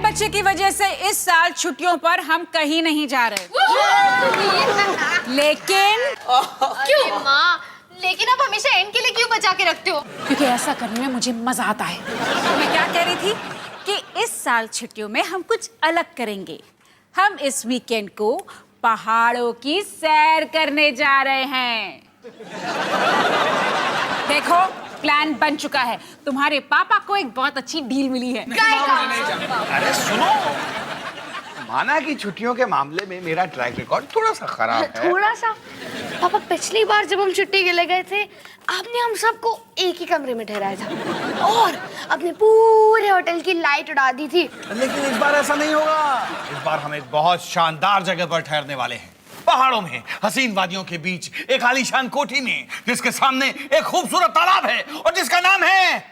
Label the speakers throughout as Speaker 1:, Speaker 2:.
Speaker 1: बच्चे की वजह से इस साल छुट्टियों पर हम कहीं नहीं जा रहे। लेकिन
Speaker 2: क्यों माँ? लेकिन आप हमेशा एंड के लिए क्यों बचा के रखते हो?
Speaker 1: क्योंकि ऐसा करने में मुझे मजा आता है। मैं क्या कह रही थी कि इस साल छुट्टियों में हम कुछ अलग करेंगे। हम इस वीकेंड को पहाड़ों की सैर करने जा रहे हैं। देखो, प्लान बन चुका है। तुम्हारे पापा को एक बहुत अच्छी डील मिली है।
Speaker 3: अरे सुनो, माना कि छुट्टियों के मामले में मेरा ट्रैक रिकॉर्ड थोड़ा सा खराब है।
Speaker 2: थोड़ा सा? पापा, पिछली बार जब हम छुट्टी के लिए गए थे, आपने हम सबको एक ही कमरे में ठहराया था और अपने पूरे होटल की लाइट उड़ा दी थी।
Speaker 3: लेकिन इस बार ऐसा नहीं होगा। इस बार हम एक बहुत शानदार जगह पर ठहरने वाले हैं, पहाड़ों में, हसीन वादियों के बीच, एक आलीशान कोठी में, जिसके सामने एक खूबसूरत तालाब है और जिसका नाम है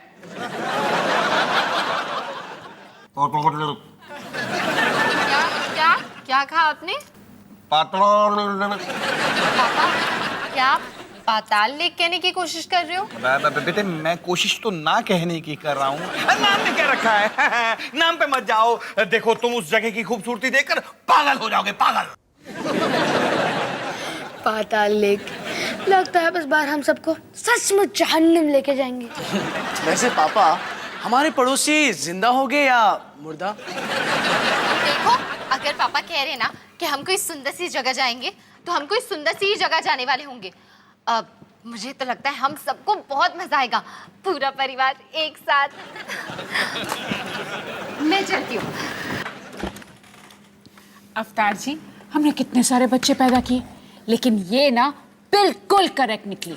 Speaker 2: क्या कहा आपने? पापा, क्या पाताल लेक कहने की कोशिश कर रहे हो?
Speaker 3: बेटे, मैं कोशिश तो ना कहने की कर रहा हूँ। नाम में क्या रखा है? नाम पे मत जाओ। देखो, तुम उस जगह की खूबसूरती देखकर पागल हो जाओगे, पागल।
Speaker 2: पाताल लेक, लगता है बस बार हम सबको सचमुच जहन्नम लेके जाएंगे।
Speaker 4: वैसे पापा, हमारे पड़ोसी जिंदा हो गए या मुर्दा?
Speaker 2: देखो, अगर पापा कह रहे ना कि हम कोई सुंदर सी जगह जाएंगे, तो हम कोई सुंदर सी जगह जाने वाले होंगे। मुझे तो लगता है हम सबको बहुत मजा आएगा, पूरा परिवार एक साथ। मैं चलती हूँ।
Speaker 1: अवतार जी, हमने कितने सारे बच्चे पैदा किए, लेकिन ये ना बिल्कुल करेक्ट निकली।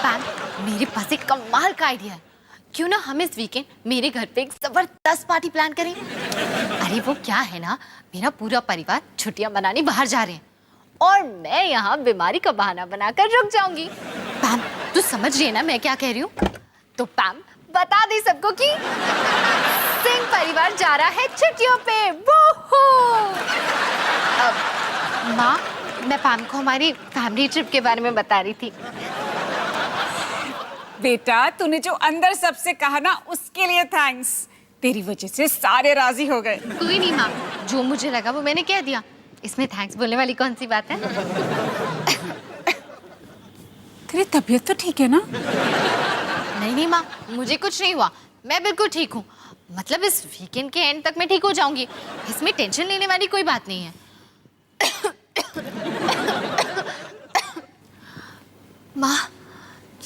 Speaker 2: पैम, मेरे पास एक कमाल का आइडिया है। क्यों ना हम इस वीकेंड मेरे घर पे एक जबरदस्त पार्टी प्लान करें? अरे वो क्या है ना, मेरा पूरा परिवार छुट्टियां मनाने बाहर जा रहे हैं और मैं यहाँ बीमारी का बहाना बनाकर रुक जाऊंगी। पैम, तू समझ रही है ना मैं क्या कह रही हूँ? तो पैम, बता दे सबको कि सिंह परिवार जा रहा है छुट्टियों पे। माँ, मैं पैम को हमारी फैमिली ट्रिप के बारे में बता रही थी।
Speaker 1: बेटा, तूने जो अंदर सबसे कहा ना, उसके लिए थैंक्स। तेरी वजह से सारे राजी हो गए।
Speaker 2: कोई नहीं माँ, जो मुझे लगा वो मैंने कह दिया। इसमें थैंक्स बोलने वाली कौन सी बात है?
Speaker 1: तेरी तबीयत तो ठीक है ना?
Speaker 2: नहीं माँ, मुझे कुछ नहीं हुआ, मैं बिल्कुल ठीक हूँ। मतलब इस वीकेंड के एंड तक मैं ठीक हो जाऊंगी, इसमें टेंशन लेने वाली कोई बात नहीं है। माँ,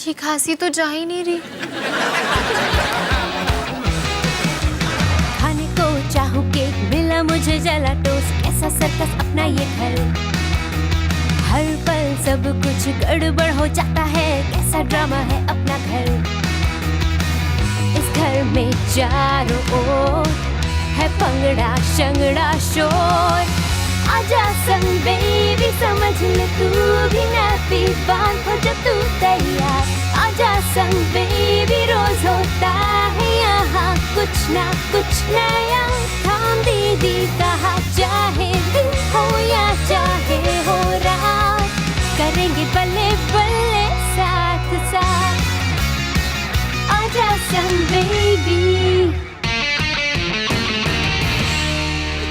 Speaker 2: ये खांसी तो जा ही नहीं रही।
Speaker 5: खाने को चाहूं केक, मिला मुझे जला टोस्ट, कैसा सर्कस अपना ये घर। हर पल सब कुछ गड़बड़ हो जाता है, कैसा ड्रामा है अपना घर। इस घर में चारों ओर है पंगड़ा शंगड़ा शोर। आजा संग बेबी, समझ ले तू भी नापी, बांध हो जब तू तैयार। आजा संग बेबी, रोज होता है यहाँ कुछ ना कुछ नया। थाम दीदी कहा, चाहे दिन हो या चाहे हो रात, करेंगे बल्ले बल्ले साथ साथ। आजा संग बेबी।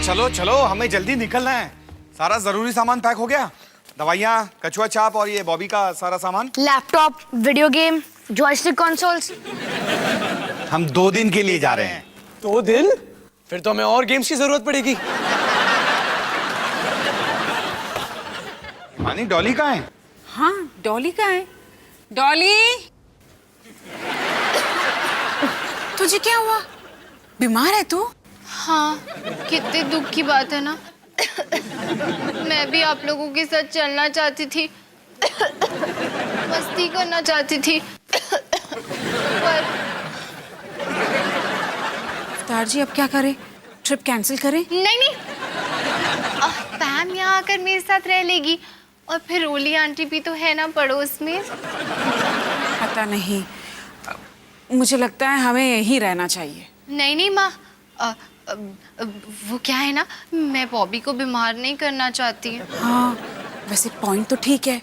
Speaker 3: चलो चलो, हमें जल्दी निकलना है। सारा जरूरी सामान पैक हो गया? दवाइयाँ, कछुआ चाप और ये बॉबी का सारा सामान?
Speaker 2: Laptop, video game, joystick consoles.
Speaker 3: हम 2 दिन के लिए जा रहे हैं।
Speaker 4: 2 दिन? फिर तो हमें और गेम्स की जरूरत पड़ेगी।
Speaker 3: मानी, डॉली कहाँ है?
Speaker 1: हाँ, डॉली कहाँ है? डॉली, तुझे क्या हुआ? बीमार है तू?
Speaker 2: हाँ, कितने दुख की बात है ना। मैं भी आप लोगों के साथ चलना चाहती थी, मस्ती करना चाहती थी, पर
Speaker 1: अवतार जी, अब क्या करें? ट्रिप कैंसिल करें?
Speaker 2: नहीं। पैम यहाँ आकर मेरे साथ रह लेगी और फिर रोली आंटी भी तो है ना पड़ोस में।
Speaker 1: पता नहीं, मुझे लगता है हमें यहीं रहना चाहिए।
Speaker 2: नहीं माँ, वो क्या है ना, मैं बॉबी को बीमार नहीं करना चाहती।
Speaker 1: हाँ, वैसे पॉइंट तो ठीक है,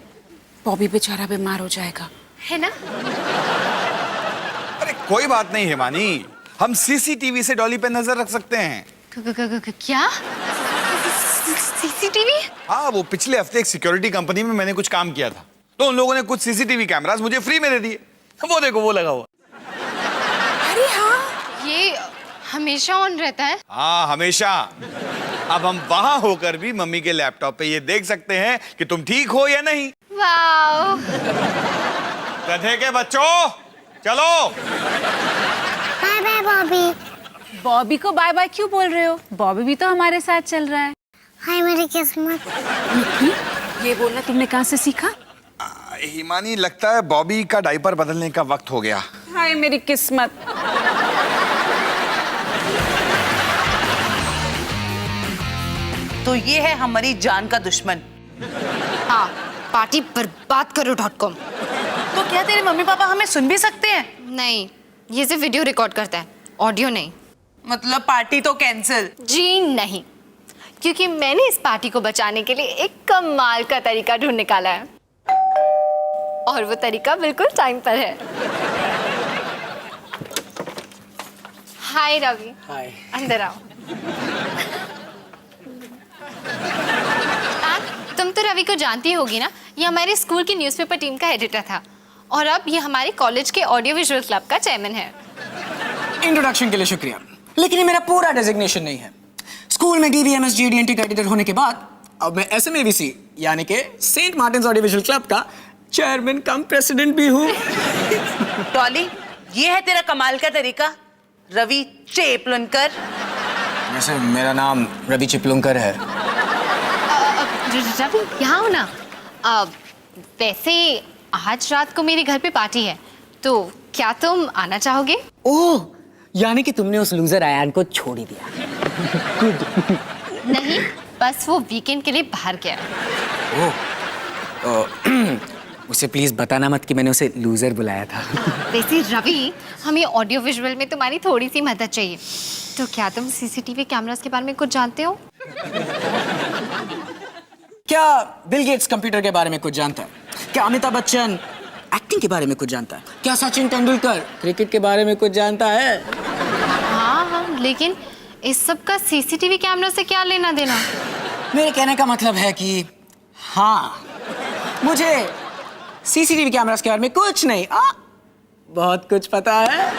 Speaker 1: बॉबी बेचारा बीमार हो जाएगा,
Speaker 2: है ना?
Speaker 3: अरे कोई बात नहीं हिमानी, हम सीसीटीवी से डॉली पे नजर रख सकते हैं।
Speaker 2: क्या? सीसीटीवी?
Speaker 3: हाँ, वो पिछले हफ्ते एक सिक्योरिटी कंपनी में मैंने कुछ काम किया था, तो उन लोगों ने कुछ सीसीटीवी कैमरास मुझे फ्री में दे दिए। वो देखो, वो लगा हुआ।
Speaker 1: अरे हाँ,
Speaker 2: ये हमेशा ऑन रहता है?
Speaker 3: हाँ, हमेशा। अब हम वहां होकर भी मम्मी के लैपटॉप पे ये देख सकते हैं कि तुम ठीक हो या नहीं।
Speaker 2: वाओ!
Speaker 3: गधे के बच्चों, चलो।
Speaker 5: Bye bye Bobby.
Speaker 1: बॉबी को बाय बाय क्यों बोल रहे हो? बॉबी भी तो हमारे साथ चल रहा है।
Speaker 5: हाय मेरी किस्मत।
Speaker 1: ये बोलना तुमने कहाँ से सीखा?
Speaker 3: हिमानी, लगता है बॉबी का डायपर बदलने का वक्त हो गया।
Speaker 1: हाय मेरी किस्मत।
Speaker 6: तो ये है हमारी जान का दुश्मन।
Speaker 2: हाँ, पार्टी बर्बाद करो.com।
Speaker 6: तो क्या तेरे मम्मी पापा हमें सुन भी सकते हैं?
Speaker 2: नहीं, ये सिर्फ वीडियो रिकॉर्ड करता है, ऑडियो नहीं।
Speaker 6: मतलब पार्टी तो कैंसिल?
Speaker 2: जी नहीं, क्योंकि मैंने इस पार्टी को बचाने के लिए एक कमाल का तरीका ढूंढ निकाला है, और वो तरीका बिल्कुल टाइम पर है। हाय रवि।
Speaker 4: हाय।
Speaker 2: अंदर आओ। तुम तो रवि को जानती होगी ना, ये हमारे स्कूल की न्यूज़पेपर टीम का एडिटर था, और अब ये हमारे कॉलेज के ऑडियो विजुअल क्लब का चेयरमैन है।
Speaker 4: इंट्रोडक्शन के लिए शुक्रिया, लेकिन ये मेरा पूरा डेजिग्नेशन नहीं है। स्कूल में DVMS GDNT का एडिटर होने के बाद अब मैं SMAVC यानी कि Saint Martin's audio visual club का चेयरमैन कम प्रेसिडेंट भी हूँ।
Speaker 6: डॉली, ये है तेरा कमाल का तरीका, रवि चेपलुनकर।
Speaker 4: वैसे मेरा नाम रवि चिपलुंकर है।
Speaker 2: रवि, यहाँ हो ना। वैसे आज रात को मेरे घर पे पार्टी है, तो क्या तुम आना चाहोगे?
Speaker 4: ओह, यानी कि तुमने उस लूजर आयान को छोड़ ही दिया।
Speaker 2: नहीं, बस वो वीकेंड के लिए बाहर गया।
Speaker 4: उसे प्लीज बताना मत कि मैंने उसे लूजर बुलाया था।
Speaker 2: वैसे रवि, हमें ऑडियो विजुअल में तुम्हारी थोड़ी सी मदद चाहिए। तो क्या तुम CCTV कैमरास के बारे में कुछ जानते हो?
Speaker 4: क्या बिल गेट्स कंप्यूटर के बारे में कुछ जानता है? क्या अमिताभ बच्चन एक्टिंग के बारे में कुछ जानता है? क्या सचिन तेंदुलकर क्रिकेट के बारे में कुछ जानता है?
Speaker 2: हाँ, लेकिन इस सब का CCTV कैमरा से क्या लेना देना?
Speaker 4: मेरे कहने का मतलब है कि हाँ, मुझे CCTV कैमरास के बारे में कुछ नहीं, बहुत कुछ पता है।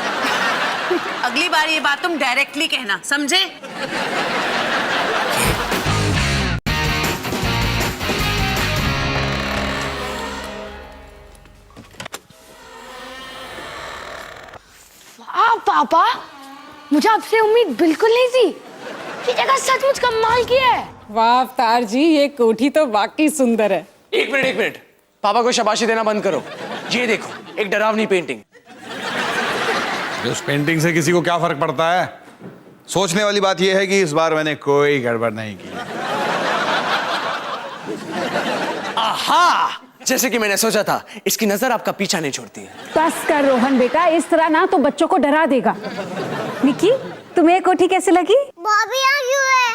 Speaker 6: अगली बार ये बात तुम डायरेक्टली कहना, समझे?
Speaker 5: पापा, मुझे आपसे उम्मीद बिल्कुल नहीं थी। ये जगह सचमुच कमाल की है।
Speaker 1: वाह अवतार जी, ये कोठी तो वाकई सुंदर है।
Speaker 4: एक मिनट, पापा को शाबाशी देना बंद करो। ये देखो, एक डरावनी पेंटिंग।
Speaker 3: उस पेंटिंग से किसी को क्या फर्क पड़ता है? सोचने वाली बात यह है कि इस बार मैंने कोई गड़बड़ नहीं की।
Speaker 4: आहा, जैसे कि मैंने सोचा था, इसकी नजर आपका पीछा नहीं छोड़ती है।
Speaker 1: बस कर रोहन बेटा, इस तरह ना तो बच्चों को डरा देगा। निक्की, तुम्हें कोठी कैसे लगी?
Speaker 5: बॉबी आ क्यों है?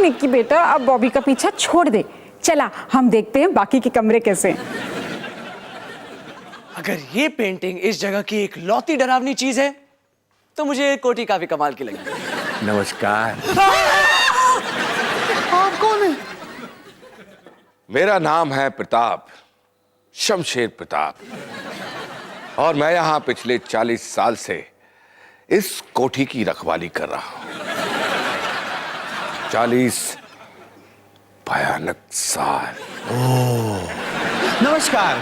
Speaker 1: निक्की बेटा, अब बॉबी का पीछा छोड़ दे, चला हम देखते हैं बाकी के कमरे कैसे हैं।
Speaker 4: अगर ये पेंटिंग इस जगह की एक लौती डरावनी चीज है, तो मुझे कोठी काफी कमाल की लगी।
Speaker 3: नमस्कार।
Speaker 4: आप कौन है?
Speaker 7: मेरा नाम है प्रताप, शमशेर प्रताप, और मैं यहां पिछले 40 साल से इस कोठी की रखवाली कर रहा हूं। 40 भयानक साल।
Speaker 3: नमस्कार।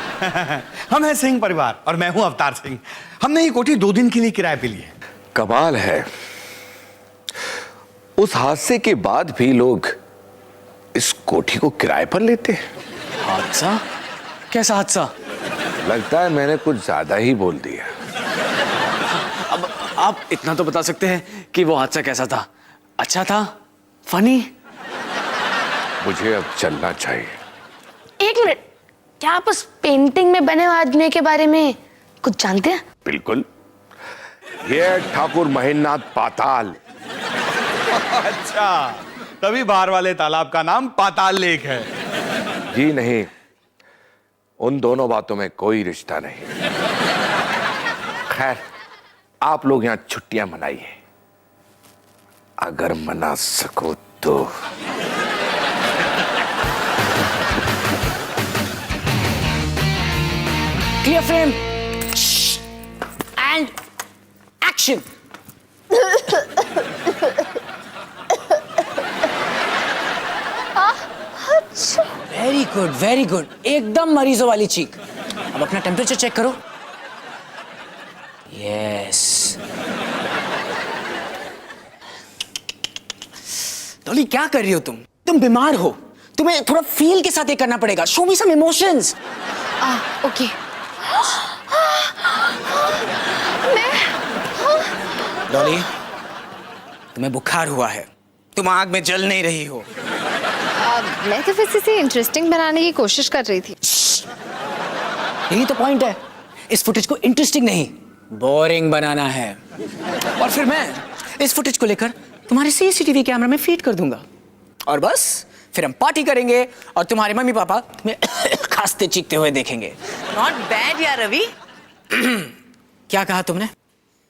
Speaker 3: हम हैं सिंह परिवार और मैं हूं अवतार सिंह। हमने ये कोठी 2 दिन के लिए किराए पे ली है।
Speaker 7: कमाल है, उस हादसे के बाद भी लोग इस कोठी को किराए पर लेते हैं।
Speaker 4: हादसा? कैसा हादसा?
Speaker 7: लगता है मैंने कुछ ज्यादा ही बोल दिया।
Speaker 4: अब आप इतना तो बता सकते हैं कि वो हादसा कैसा था? अच्छा था? फनी?
Speaker 7: मुझे अब चलना चाहिए।
Speaker 5: एक मिनट, क्या आप उस पेंटिंग में बने हुए आदमी के बारे में कुछ जानते हैं?
Speaker 7: बिल्कुल, ये है ठाकुर महेंद्रनाथ पाताल।
Speaker 3: अच्छा, तभी बाहर वाले तालाब का नाम पाताल लेक है।
Speaker 7: जी नहीं, उन दोनों बातों में कोई रिश्ता नहीं। खैर, आप लोग यहां छुट्टियां मनाइए, अगर मना सको तो।
Speaker 4: Clear frame and action. Very good, एकदम मरीजों वाली चीख। अब अपना टेम्परेचर चेक करो। यस। डॉली क्या कर रही हो तुम? तुम बीमार हो, तुम्हें थोड़ा फील के साथ ये करना पड़ेगा। Show me some emotions.
Speaker 2: Okay.
Speaker 4: Dolly, तुम्हें बुखार हुआ है, तुम आग में जल नहीं रही हो।
Speaker 2: मैं तो वैसे से इंटरेस्टिंग बनाने की कोशिश कर रही थी।
Speaker 4: यही तो पॉइंट है, इस फुटेज को इंटरेस्टिंग नहीं बोरिंग बनाना है। और फिर मैं इस फुटेज को लेकर तुम्हारे सीसीटीवी कैमरा में फीड कर दूंगा और बस फिर हम पार्टी करेंगे और तुम्हारे मम्मी पापा तुम्हें खांसते चीखते हुए देखेंगे।
Speaker 6: नॉट बैड यार रवि।
Speaker 4: क्या कहा तुमने?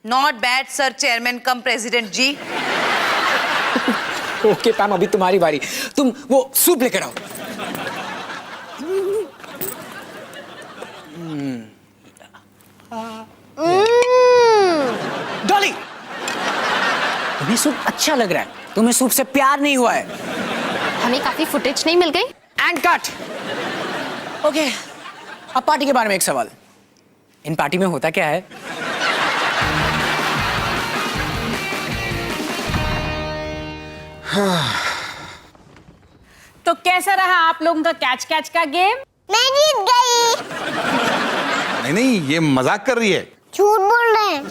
Speaker 6: Not bad sir chairman cum president ji.
Speaker 4: Okay Pam, अभी तुम्हारी बारी। तुम वो सूप लेकर आओ। डॉली, तुम्हें सूप अच्छा लग रहा है, तुम्हें सूप से प्यार नहीं हुआ है।
Speaker 2: हमें काफी फुटेज नहीं मिल गई।
Speaker 4: And cut. ओके, अब पार्टी के बारे में एक सवाल। इन पार्टी में होता क्या है?
Speaker 1: तो कैसा रहा आप लोगों का कैच कैच का गेम?
Speaker 5: मैं जीत गई।
Speaker 3: नहीं नहीं, ये मजाक कर रही है।
Speaker 5: झूठ बोल रहे हैं।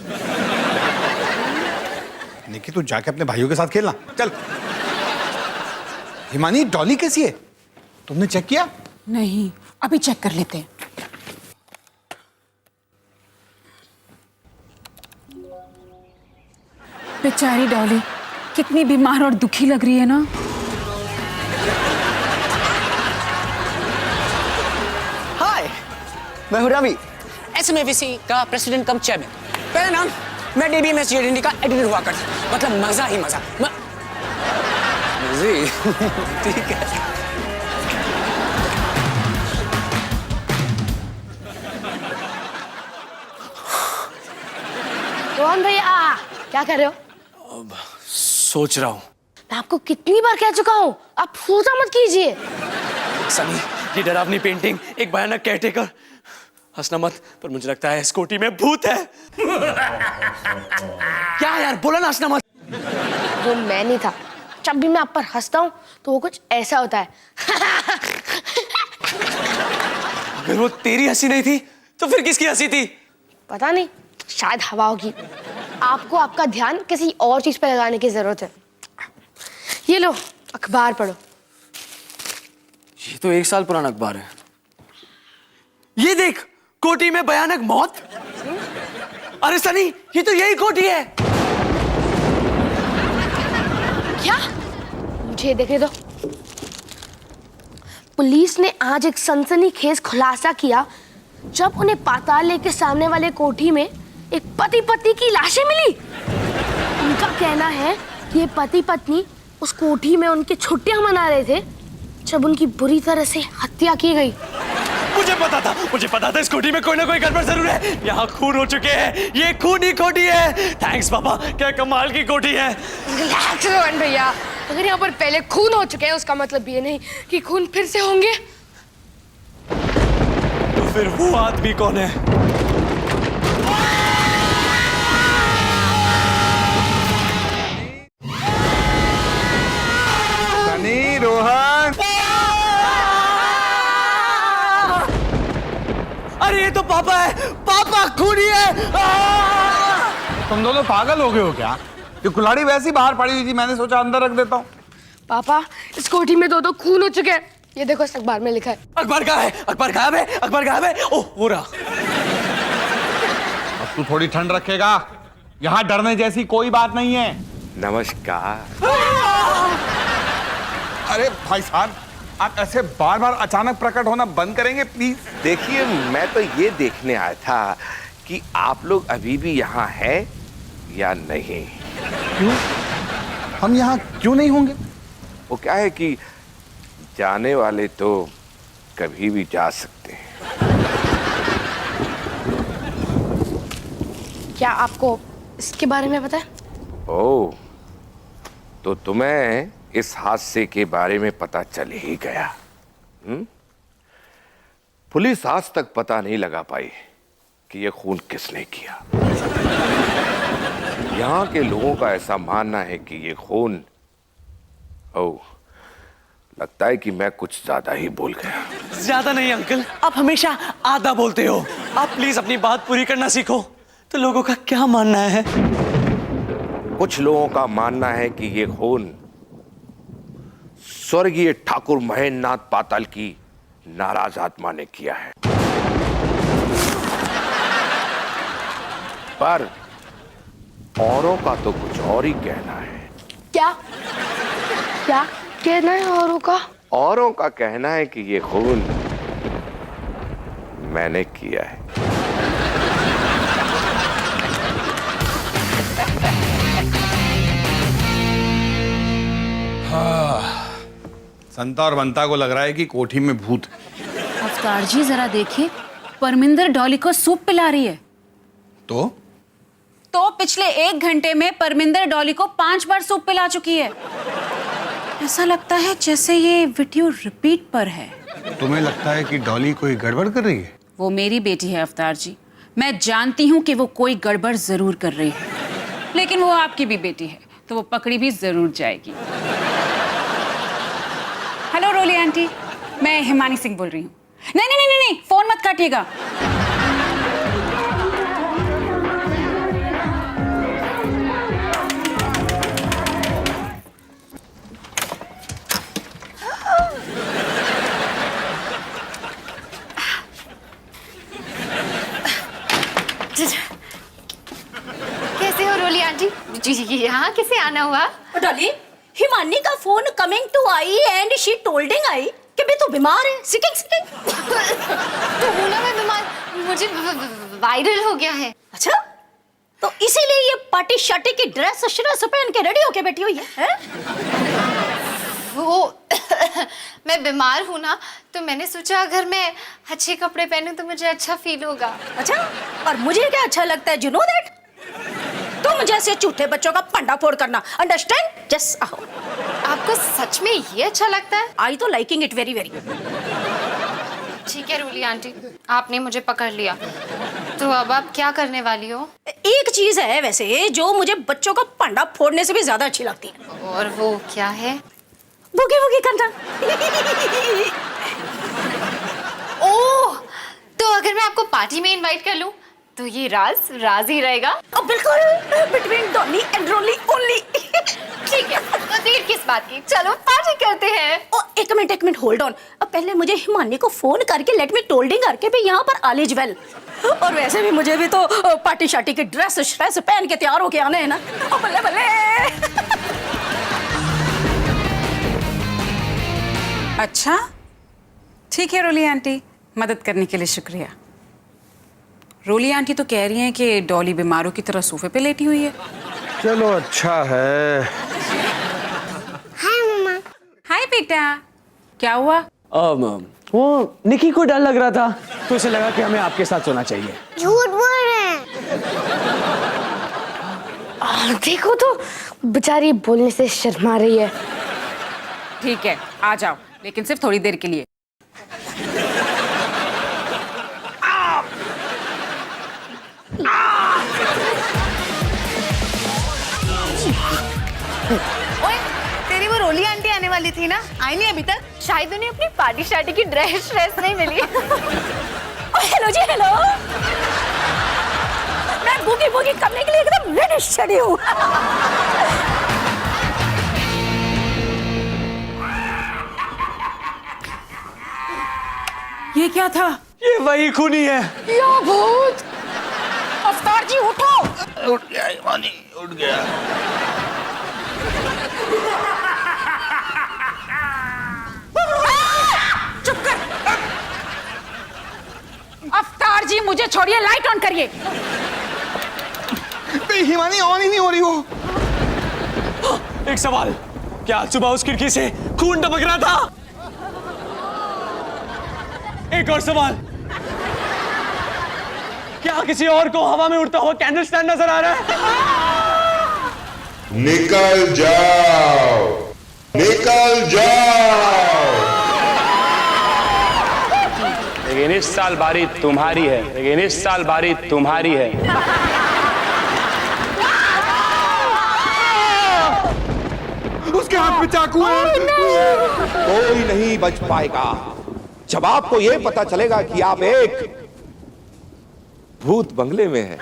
Speaker 3: निकी तू जाके अपने भाइयों के साथ खेलना चल। हिमानी, डॉली कैसी है? तुमने चेक किया?
Speaker 1: नहीं, अभी चेक कर लेते हैं। बेचारी डॉली कितनी बीमार और दुखी लग रही है ना।
Speaker 4: हाय, मैं हूं रवि, एसएमएवीसी का प्रेसिडेंट कम चेयरमैन। पहला नाम मैं डीबीएमएस जीडीएनटी का एडिटर हुआ करता, मतलब मजा ही मजा। जी ठीक है।
Speaker 5: रोहन भैया, क्या कर रहे हो?
Speaker 4: सोच रहा हूँ।
Speaker 5: मैं आपको कितनी बार कह चुका हूँ, आप सोचा मत कीजिए।
Speaker 8: सनी, ये डरावनी पेंटिंग, एक भयानक केयरटेकर। हंसना मत, पर मुझे लगता है इस कोठी में भूत है। क्या यार, बोला ना हंसना मत।
Speaker 5: वो मैं नहीं था। जब भी मैं आप पर हंसता हूँ तो वो कुछ ऐसा होता है।
Speaker 8: अगर वो तेरी हंसी नहीं थी तो फिर किसकी हंसी थी?
Speaker 5: पता नहीं, शायद हवा होगी। आपको आपका ध्यान किसी और चीज पर लगाने की जरूरत है। ये लो, अखबार पढ़ो।
Speaker 8: ये तो 1 साल पुराना अखबार है। ये देख, कोठी में भयानक मौत। अरे सनी, ये तो यही कोठी है।
Speaker 5: क्या? मुझे देखने दो। पुलिस ने आज एक सनसनीखेज खुलासा किया जब उन्हें पाताल के सामने वाले कोठी में एक पति पत्नी की लाशें मिली। उनका कहना है कि ये पति पत्नी उस कोठी में उनकी छुट्टियां मना रहे थे जब उनकी बुरी तरह से हत्या की गई।
Speaker 8: मुझे पता था इस कोठी में कोई ना कोई गड़बड़ जरूर है। यहाँ खून हो चुके हैं, ये खून ही कोठी है। थैंक्स पापा, क्या कमाल की कोठी है।
Speaker 5: रिलैक्स रोहन भैया, अगर यहाँ पर पहले खून हो चुके हैं उसका मतलब ये नहीं कि खून फिर से होंगे।
Speaker 8: तो फिर वो आदमी कौन है?
Speaker 3: सनी, रोहन।
Speaker 8: अरे ये तो पापा है, पापा खूनी है।
Speaker 3: तुम दोनों पागल हो गए हो क्या? ये कुल्हाड़ी वैसी बाहर पड़ी हुई थी, मैंने सोचा अंदर रख देता हूँ।
Speaker 5: पापा, इस कोठी में दो खून हो चुके हैं। ये देखो, इस अखबार में लिखा है।
Speaker 8: अखबार कहाँ है? अखबार गायब है, अखबार गायब है। ओह, वो रहा।
Speaker 3: अब तू थोड़ी ठंड रखेगा, यहाँ डरने जैसी कोई बात नहीं है।
Speaker 7: नमस्कार।
Speaker 3: अरे भाई साहब, आप ऐसे बार बार अचानक प्रकट होना बंद करेंगे प्लीज?
Speaker 7: देखिए, मैं तो ये देखने आया था कि आप लोग अभी भी यहाँ हैं या नहीं?
Speaker 3: क्यों? हम यहाँ क्यों नहीं होंगे?
Speaker 7: वो क्या है कि जाने वाले तो कभी भी जा सकते हैं।
Speaker 5: क्या आपको इसके बारे में पता है?
Speaker 7: ओह, तो तुम्हें इस हादसे के बारे में पता चल ही गया। पुलिस आज तक पता नहीं लगा पाई कि यह खून किसने किया। यहाँ के लोगों का ऐसा मानना है कि ये खून, ओह, लगता है कि मैं कुछ ज्यादा ही बोल गया।
Speaker 8: ज्यादा नहीं अंकल, आप हमेशा आधा बोलते हो। आप प्लीज अपनी बात पूरी करना सीखो। तो लोगों का क्या मानना है?
Speaker 7: कुछ लोगों का मानना है कि ये खून स्वर्गीय ठाकुर महेंद्रनाथ पाताल की नाराज आत्मा ने किया है, पर औरों का तो कुछ और ही कहना है।
Speaker 5: क्या क्या कहना है औरों का?
Speaker 7: औरों का कहना है कि ये खून मैंने किया है।
Speaker 3: संता और बंता को लग रहा है कि कोठी में भूत है।
Speaker 1: अवतार जी जरा देखिए, परमिंदर डॉली को सूप पिला रही है। तो पिछले 1 घंटे में परमिंदर डॉली को 5 बार सूप पिला चुकी है। ऐसा लगता है जैसे ये वीडियो रिपीट पर है।
Speaker 3: तुम्हें लगता है कि डॉली कोई गड़बड़ कर रही है?
Speaker 1: वो मेरी बेटी है अवतार जी, मैं जानती हूँ कि वो कोई गड़बड़ जरूर कर रही है, लेकिन वो आपकी भी बेटी है तो वो पकड़ी भी जरूर जाएगी। हेलो रोली आंटी, मैं हिमानी सिंह बोल रही हूँ। नहीं नहीं नहीं नहीं, फोन मत काटिएगा।
Speaker 2: कैसे हो रोली आंटी? जी यहाँ किसे आना हुआ?
Speaker 9: डॉली, हिमानी का phone coming to I and she tolding I कि बे तू बीमार है, सिकिंग।
Speaker 2: तो हूँ ना मैं बीमार, मुझे वायरल हो गया है।
Speaker 9: अच्छा, तो इसीलिए ये पार्टी शार्टी की ड्रेस श्रेस पहन के रेडी होके बैठी हुई है?
Speaker 2: वो मैं बीमार हूँ ना, तो मैंने सोचा अगर मैं अच्छे कपड़े पहनूं तो मुझे अच्छा फील होगा।
Speaker 9: अच्छा, और मुझे क्या अच्छा लगता है, यू नो दैट? तुम जैसे झूठे बच्चों का पंडा फोड़ करना, अंडरस्टैंड? जस्ट आओ।
Speaker 2: आपको सच में ये अच्छा लगता है?
Speaker 9: आई तो लाइकिंग इट वेरी वेरी।
Speaker 2: ठीक है रोली आंटी, आपने मुझे पकड़ लिया, तो अब आप क्या करने वाली हो?
Speaker 9: एक चीज है वैसे जो मुझे बच्चों का पंडा फोड़ने से भी ज्यादा अच्छी लगती है।
Speaker 2: और वो क्या है?
Speaker 9: बुगी बुगी करना।
Speaker 2: ओह, तो अगर मैं आपको पार्टी में इनवाइट कर लूं तो ये राज ही रहेगा?
Speaker 9: बिल्कुल, between Dolly and Roli only.
Speaker 2: ठीक है, तो देर किस बात की, चलो पार्टी करते हैं।
Speaker 9: एक मिनट होल्ड ऑन। अब पहले मुझे हिमानी को फोन करके लेट मी टोल्डिंग करके भी यहाँ पर ऑल इज वेल। और वैसे भी मुझे भी तो पार्टी शार्टी की ड्रेस श्रेस पहन के तैयार होके आने हैं ना। बल्ले बल्ले।
Speaker 1: अच्छा ठीक है रोली आंटी, मदद करने के लिए शुक्रिया। रोली आंटी तो कह रही हैं कि डॉली बीमारों की तरह सोफे पे लेटी हुई है।
Speaker 3: चलो अच्छा है।
Speaker 5: हाय मम्मा।
Speaker 1: हाय बेटा, क्या हुआ?
Speaker 8: वो निकी को डर लग रहा था तो उसे लगा कि हमें आपके साथ सोना चाहिए।
Speaker 5: झूठ बोल रहे हैं। देखो तो बेचारी बोलने से शर्मा रही है।
Speaker 1: ठीक है, आ जाओ, लेकिन सिर्फ थोड़ी देर के लिए।
Speaker 6: ओए, तेरी वो रोली आंटी आने वाली थी ना, आई नहीं अभी तक?
Speaker 2: शायद उन्हें अपनी पार्टी शार्टी की ड्रेस नहीं मिली।
Speaker 9: हेलो जी, हेलो। मैं बुगी बुगी करने के लिए एकदम रेडी शेडी हूँ।
Speaker 1: ये क्या था?
Speaker 8: ये वही खूनी है।
Speaker 9: या भूत! अवतार जी उठो।
Speaker 3: उठ गया हिमानी, उठ गया।
Speaker 1: चुप कर। अवतार जी मुझे छोड़िए, लाइट ऑन करिए।
Speaker 3: पे हिमानी ऑन ही नहीं हो रही वो।
Speaker 8: एक सवाल, क्या आज सुबह उस खिड़की से खून टपक रहा था? एक और सवाल, क्या किसी और को हवा में उड़ता हुआ कैंडल स्टैंड नजर आ रहा है?
Speaker 10: निकल जाओ, निकल जाओ।
Speaker 11: लेकिन इस साल बारी तुम्हारी है, लेकिन इस साल बारी तुम्हारी है।
Speaker 3: उसके हाथ में चाकू है।
Speaker 7: कोई नहीं बच पाएगा जब आपको यह पता चलेगा कि आप एक भूत बंगले में हैं।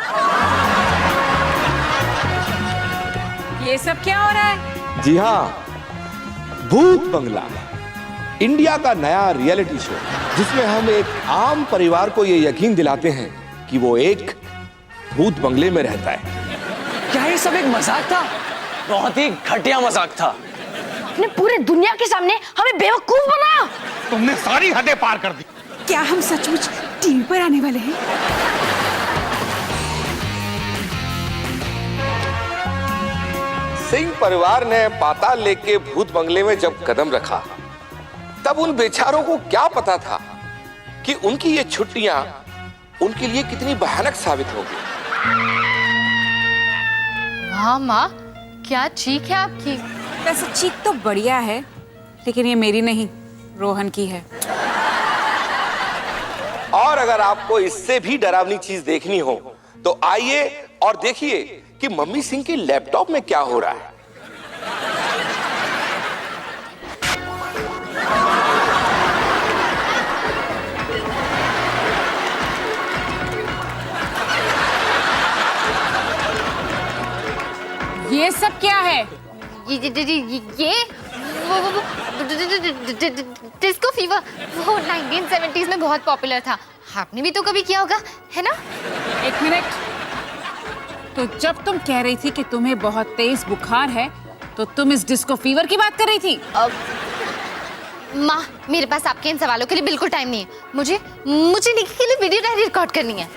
Speaker 1: ये सब क्या हो रहा है?
Speaker 7: जी हाँ, भूत बंगला, इंडिया का नया रियलिटी शो जिसमें हम एक आम परिवार को यह यकीन दिलाते हैं कि वो एक भूत बंगले में रहता है।
Speaker 8: क्या ये सब एक मजाक था? बहुत ही घटिया मजाक था।
Speaker 9: आपने पूरे दुनिया के सामने हमें बेवकूफ बनाया।
Speaker 3: तुमने सारी हदें पार कर दी।
Speaker 1: क्या हम सचमुच टीवी पर आने वाले हैं?
Speaker 7: सिंह परिवार ने पाताल लेक के भूत बंगले में जब कदम रखा तब उन बेचारों को क्या पता था कि उनकी ये छुट्टियां उनके लिए कितनी भयानक साबित होगी।
Speaker 2: हाँ माँ, क्या चीख है आपकी?
Speaker 1: वैसे चीख तो बढ़िया है, लेकिन ये मेरी नहीं, रोहन की है।
Speaker 7: और अगर आपको इससे भी डरावनी चीज देखनी हो तो आइए और देखिए कि मम्मी सिंह के लैपटॉप में क्या हो रहा है।
Speaker 1: ये सब क्या है?
Speaker 2: ये वो डिस्को फीवर, वो 1970s में बहुत पॉपुलर था। आपने भी तो कभी किया होगा, है ना?
Speaker 1: एक मिनट, तो जब तुम कह रही थी कि तुम्हें बहुत तेज बुखार है तो तुम इस डिस्को फीवर की बात कर रही थी?
Speaker 2: माँ, मेरे पास आपके इन सवालों के लिए बिल्कुल टाइम नहीं है। मुझे निकी के लिए वीडियो डायरी रिकॉर्ड करनी है।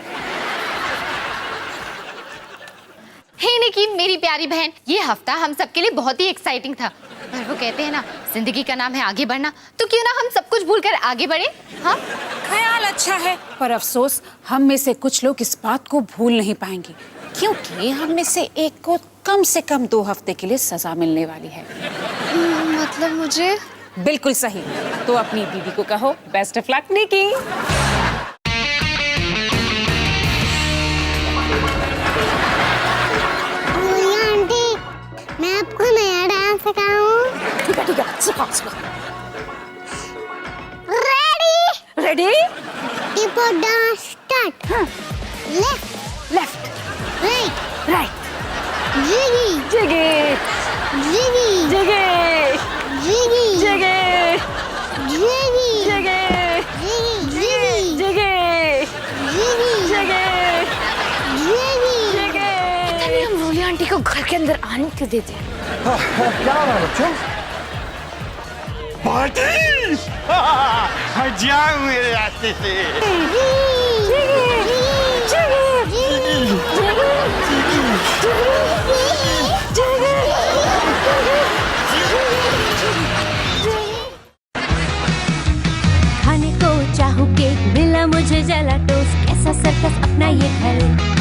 Speaker 2: हे निकी, मेरी प्यारी बहन, ये हफ्ता हम सबके लिए बहुत ही एक्साइटिंग था। पर वो कहते हैं ना, जिंदगी का नाम है आगे बढ़ना, तो क्यों ना हम सब कुछ भूलकर आगे बढ़े? हाँ,
Speaker 1: ख्याल अच्छा है, पर अफसोस हम में से कुछ लोग इस बात को भूल नहीं पाएंगे, क्योंकि हम में से एक को कम से कम 2 हफ्ते के लिए सजा मिलने वाली है।
Speaker 2: मतलब मुझे?
Speaker 1: बिल्कुल सही। तो अपनी दीदी को कहो best of luck Nikki.
Speaker 5: Aunty, मैं आपको नया डांस सिखाऊं?
Speaker 9: ठीक है, सिखा।
Speaker 5: Ready?
Speaker 9: Ready?
Speaker 5: Keep dance start. Left,
Speaker 9: left,
Speaker 5: right,
Speaker 9: right,
Speaker 5: jiggy,
Speaker 9: jiggy,
Speaker 5: jiggy,
Speaker 9: jiggy,
Speaker 5: jiggy,
Speaker 9: jiggy,
Speaker 5: jiggy,
Speaker 9: jiggy,
Speaker 5: jiggy,
Speaker 9: jiggy,
Speaker 5: jiggy, jiggy.
Speaker 9: Jiggy. हम रोली आंटी को घर के अंदर आने क्यों देते हैं?
Speaker 3: क्या हो रहा है बच्चों? पार्टी! हट जाओ मेरे रास्ते से।
Speaker 5: खाने को चाहूँ केक, मिला मुझे जला टोस्ट, कैसा सर्कस अपना ये घर।